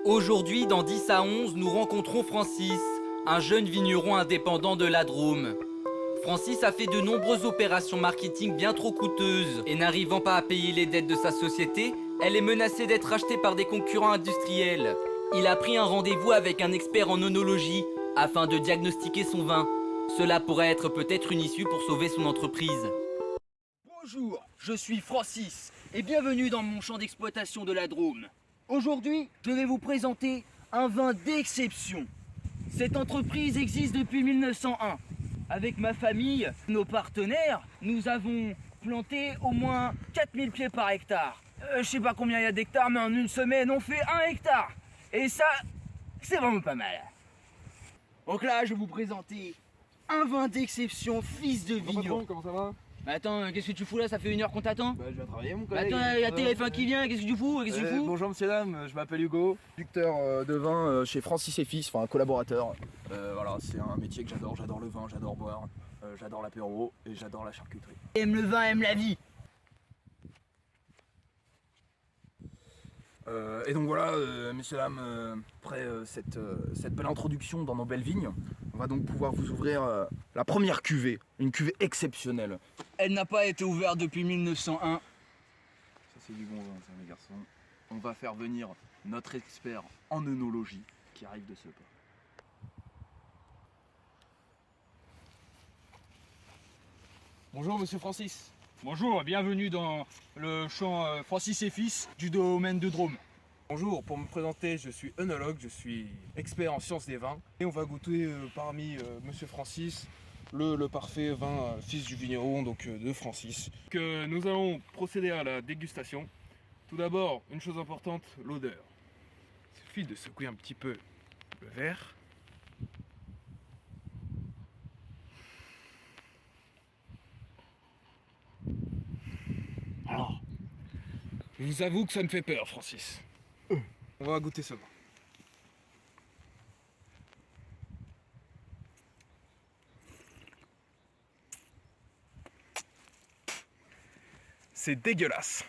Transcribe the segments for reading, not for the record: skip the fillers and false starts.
Aujourd'hui, dans 10 à 11, nous rencontrons Francis, un jeune vigneron indépendant de la Drôme. Francis a fait de nombreuses opérations marketing bien trop coûteuses et n'arrivant pas à payer les dettes de sa société, elle est menacée d'être rachetée par des concurrents industriels. Il a pris un rendez-vous avec un expert en œnologie afin de diagnostiquer son vin. Cela pourrait être peut-être une issue pour sauver son entreprise. Bonjour, je suis Francis et bienvenue dans mon champ d'exploitation de la Drôme. Aujourd'hui, je vais vous présenter un vin d'exception. Cette entreprise existe depuis 1901. Avec ma famille, nos partenaires, nous avons planté au moins 4000 pieds par hectare. Je sais pas combien il y a d'hectares, mais en une semaine, on fait 1 hectare. Et ça, c'est vraiment pas mal. Donc là, je vais vous présenter un vin d'exception, fils de vigneron. Comment ça va? Bah attends, qu'est-ce que tu fous là? Ça fait 1 heure qu'on t'attend. Bah je viens travailler mon Bah collègue. attends, il y a TF1 qui vient, qu'est-ce que tu fous? Qu'est-ce que tu fous? Bonjour monsieur dame, je m'appelle Hugo, producteur de vin chez Francis et Fils, enfin un collaborateur. Voilà, c'est un métier que j'adore le vin, j'adore boire, j'adore l'apéro et j'adore la charcuterie. Aime le vin, aime la vie. Et donc voilà, messieurs dames, après cette belle introduction dans nos belles vignes, on va donc pouvoir vous ouvrir la première cuvée, une cuvée exceptionnelle. Elle n'a pas été ouverte depuis 1901. Ça c'est du bon vin ça mes garçons. On va faire venir notre expert en œnologie qui arrive de ce pas. Bonjour monsieur Francis. Bonjour, bienvenue dans le champ Francis et Fils du domaine de Drôme. Bonjour, pour me présenter, je suis œnologue, je suis expert en sciences des vins. Et on va goûter parmi monsieur Francis le parfait vin fils du vigneron, donc de Francis. Nous allons procéder à la dégustation. Tout d'abord, une chose importante, l'odeur. Il suffit de secouer un petit peu le verre. Alors, je vous avoue que ça me fait peur, Francis. On va goûter ce vin. C'est dégueulasse.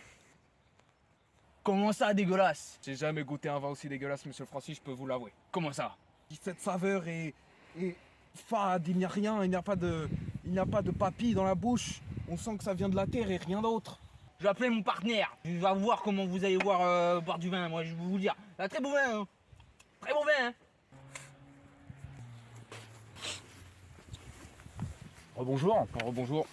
Comment ça, dégueulasse? J'ai jamais goûté un vin aussi dégueulasse, monsieur Francis, je peux vous l'avouer. Comment ça? Cette saveur est fade, il n'y a rien, il n'y a pas de papilles dans la bouche. On sent que ça vient de la terre et rien d'autre. Je vais appeler mon partenaire. Je vais voir comment vous allez boire du vin. Moi, je vais vous dire. Un très bon vin, hein. Très bon vin, hein. Rebonjour. Bonjour.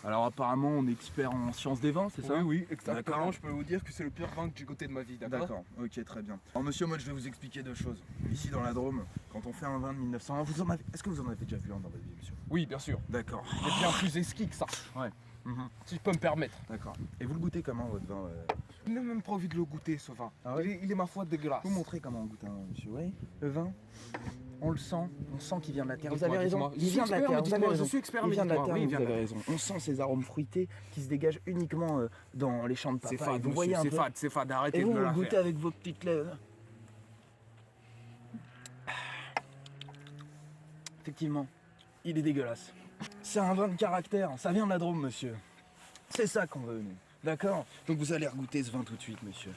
Alors apparemment on est expert en sciences des vins, c'est ça? Oui, exactement. D'accord. Je peux vous dire que c'est le pire vin que j'ai goûté de ma vie, d'accord? D'accord, ok, très bien. Alors monsieur, moi je vais vous expliquer deux choses. Ici dans la Drôme, quand on fait un vin de 1901, est-ce que vous en avez déjà vu un dans votre vie, monsieur? Oui, bien sûr. D'accord. C'est bien plus exquis que ça, Ouais. si je peux me permettre. D'accord. Et vous le goûtez comment votre vin? Je n'ai même pas envie de le goûter, ce vin. Ah ouais? il est ma foi dégueulasse. Vous montrez comment on goûte un vin, monsieur? Oui. Le vin, on le sent, on sent qu'il vient de la terre. Vous Dites-moi, avez raison, dites-moi. il Je suis vient de la expert, terre, mais vous avez dites-moi, raison. je suis expert, Il mais vient de la dites-moi, terre, oui, il vous vient de avez la raison. On sent ces arômes fruités qui se dégagent uniquement dans les champs de C'est papa. Et fade, vous voyez un peu. c'est fade, arrêtez Et de vous, me vous la le goûtez faire. avec vos petites lèvres. Effectivement, il est dégueulasse. C'est un vin de caractère, ça vient de la Drôme, monsieur. C'est ça qu'on veut, nous. D'accord? Donc vous allez regoûter ce vin tout de suite, monsieur.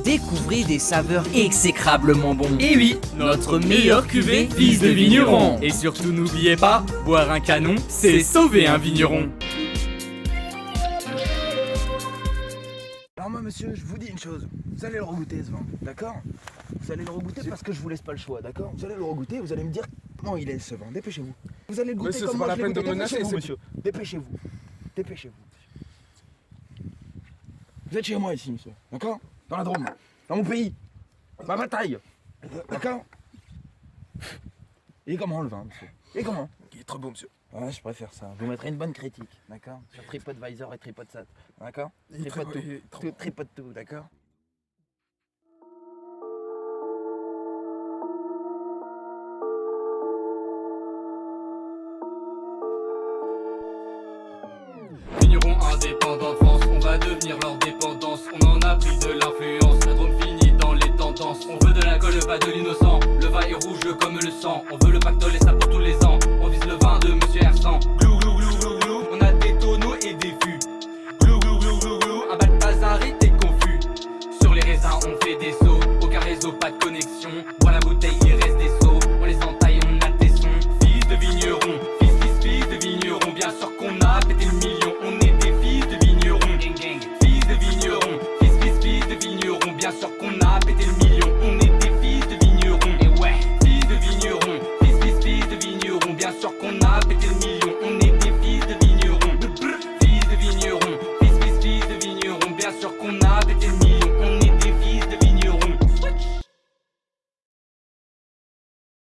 Découvrez des saveurs exécrablement bonnes. Et oui, notre meilleure cuvée, fils de vigneron. Et surtout n'oubliez pas, boire un canon, c'est sauver un vigneron. Alors moi, monsieur, je vous dis une chose. Vous allez le regoûter, ce vin, d'accord? Vous allez le regoûter parce que je vous laisse pas le choix, d'accord? Vous allez le regoûter, vous allez me dire comment il est, ce vin. Dépêchez-vous. Vous allez le goûter Monsieur, comme c'est moi pas je la l'ai peine de goûté. me menacer, Dépêchez-vous, c'est- monsieur. Dépêchez-vous. Dépêchez-vous. Vous êtes chez moi ici, monsieur, d'accord? Dans la Drôme, dans mon pays, ma bataille, d'accord? Et comment le vin, monsieur? Et comment? Il est trop beau, monsieur. Ouais, je préfère ça. Vous mettrez une bonne critique, d'accord? Sur TripAdvisor et TripAdsat, d'accord? Il est Tripote trop- tout, il est trop tout, bon. tripote tout, d'accord? Vignerons indépendants de France, on va devenir leur dépendance. On en a pris de l'influence, la Drôme finit dans les tendances. On veut de l'alcool, pas de l'innocent. Le vin est rouge comme le sang. On veut le pactole et ça pour tous les ans. On vise le vin de Monsieur R100. Glou glou glou glou glou, on a des tonneaux et des fûts. Glou glou glou glou bouteille